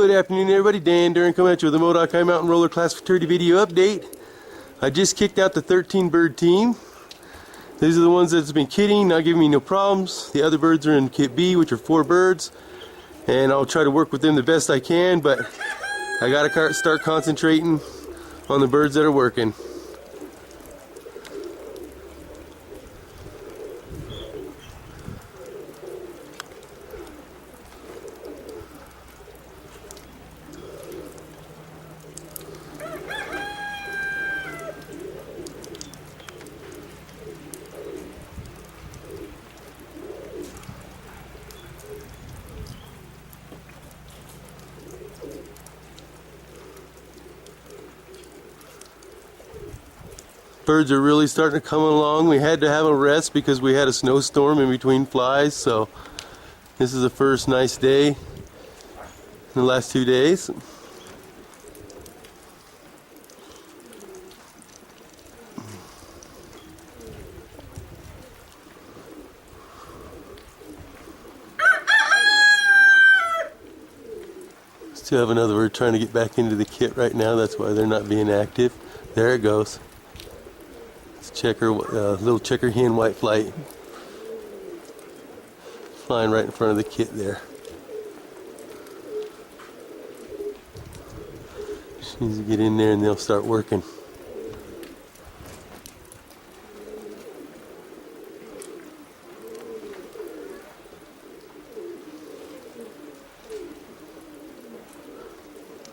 Good afternoon, everybody. Dan Duran coming at you with a Modoc High Mountain Roller Class Futurity video update. I just kicked out the 13 bird team. These are the ones that's been kidding, not giving me no problems. The other birds are in kit B, which are 4 birds, and I'll try to work with them the best I can, but I gotta start concentrating on the birds that are working. Birds are really starting to come along. We had to have a rest because we had a snowstorm in between flies, so this is the first nice day in the last 2 days. Still have another bird trying to get back into the kit right now. That's why they're not being active. There it goes. Little checker hen white flight flying right in front of the kit there. Just needs to get in there and they'll start working.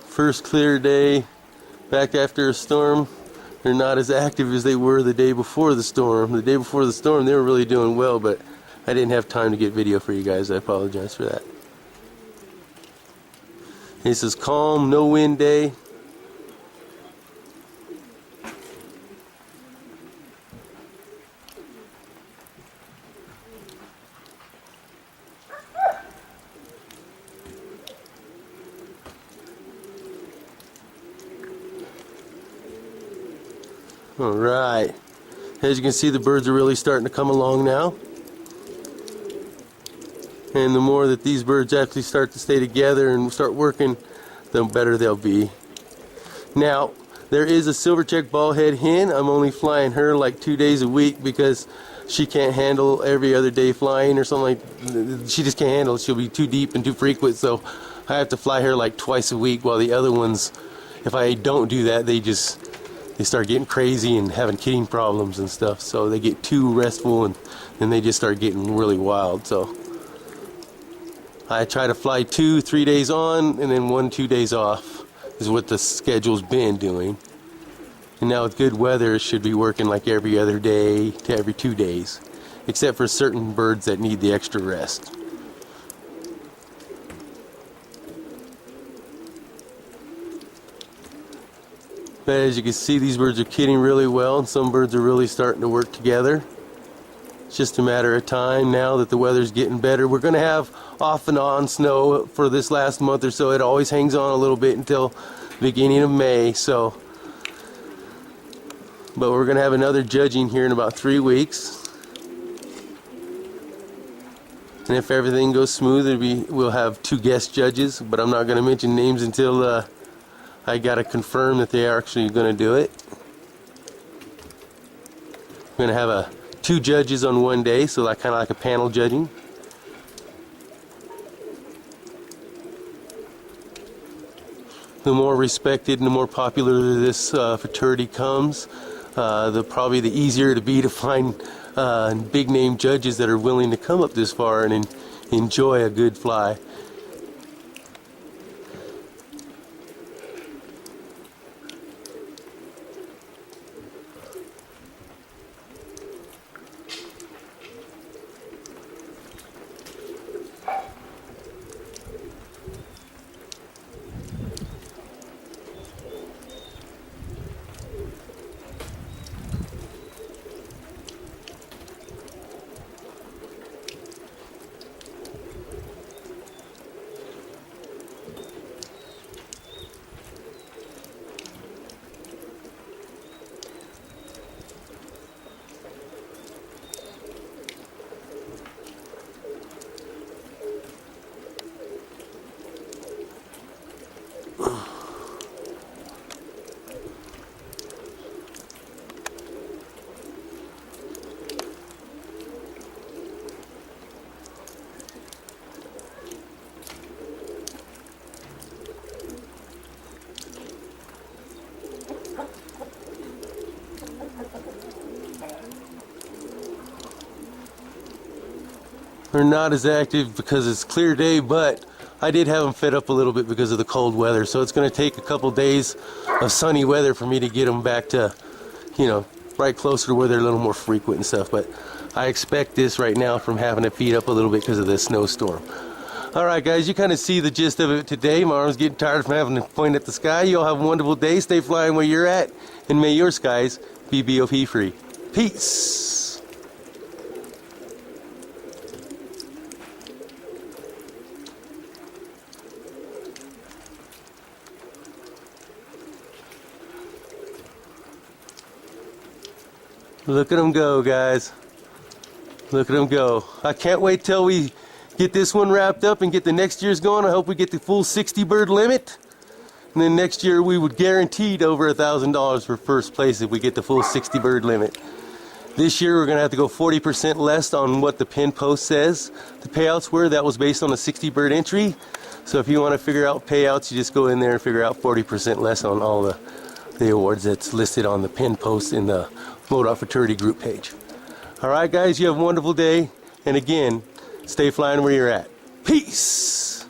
First clear day back after a storm. They're not as active as they were the day before the storm. The day before the storm, they were really doing well, but I didn't have time to get video for you guys. I apologize for that. This is calm, no wind day. Alright, as you can see, the birds are really starting to come along now. And the more that these birds actually start to stay together and start working, the better they'll be. Now, there is a silver-checked bald-head hen. I'm only flying her like 2 days a week because she can't handle every other day flying or something like. She just can't handle it. She'll be too deep and too frequent, so I have to fly her like twice a week, while the other ones, if I don't do that, they start getting crazy and having kitting problems and stuff, so they get too restful and then they just start getting really wild. So I try to fly 2-3 days on and then 1-2 days off is what the schedule's been doing. And now with good weather, it should be working like every other day to every 2 days, except for certain birds that need the extra rest. But as you can see, these birds are kitting really well, and some birds are really starting to work together. It's just a matter of time now that the weather's getting better. We're going to have off and on snow for this last month or so. It always hangs on a little bit until the beginning of May. But we're going to have another judging here in about 3 weeks. And if everything goes smooth, we'll have 2 guest judges, but I'm not going to mention names until I gotta confirm that they are actually gonna do it. We're gonna have 2 judges on one day, so like kind of like a panel judging. The more respected and the more popular this fraternity comes, probably the easier to be to find big name judges that are willing to come up this far and enjoy a good fly. They're not as active because it's clear day, but I did have them fed up a little bit because of the cold weather. So it's going to take a couple days of sunny weather for me to get them back to, you know, right closer to where they're a little more frequent and stuff. But I expect this right now from having to feed up a little bit because of this snowstorm. Alright guys, you kind of see the gist of it today. My arm's getting tired from having to point at the sky. You all have a wonderful day. Stay flying where you're at. And may your skies be BOP free. Peace. Look at them go, guys. Look at them go. I can't wait till we get this one wrapped up and get the next year's going. I hope we get the full 60 bird limit. And then next year we would guaranteed over $1,000 for first place if we get the full 60 bird limit. This year we're going to have to go 40% less on what the pin post says the payouts were. That was based on a 60 bird entry. So if you want to figure out payouts, you just go in there and figure out 40% less on all the awards that's listed on the pin post in the Modoc Futurity group page. Alright guys, you have a wonderful day, and again, stay flying where you're at. Peace!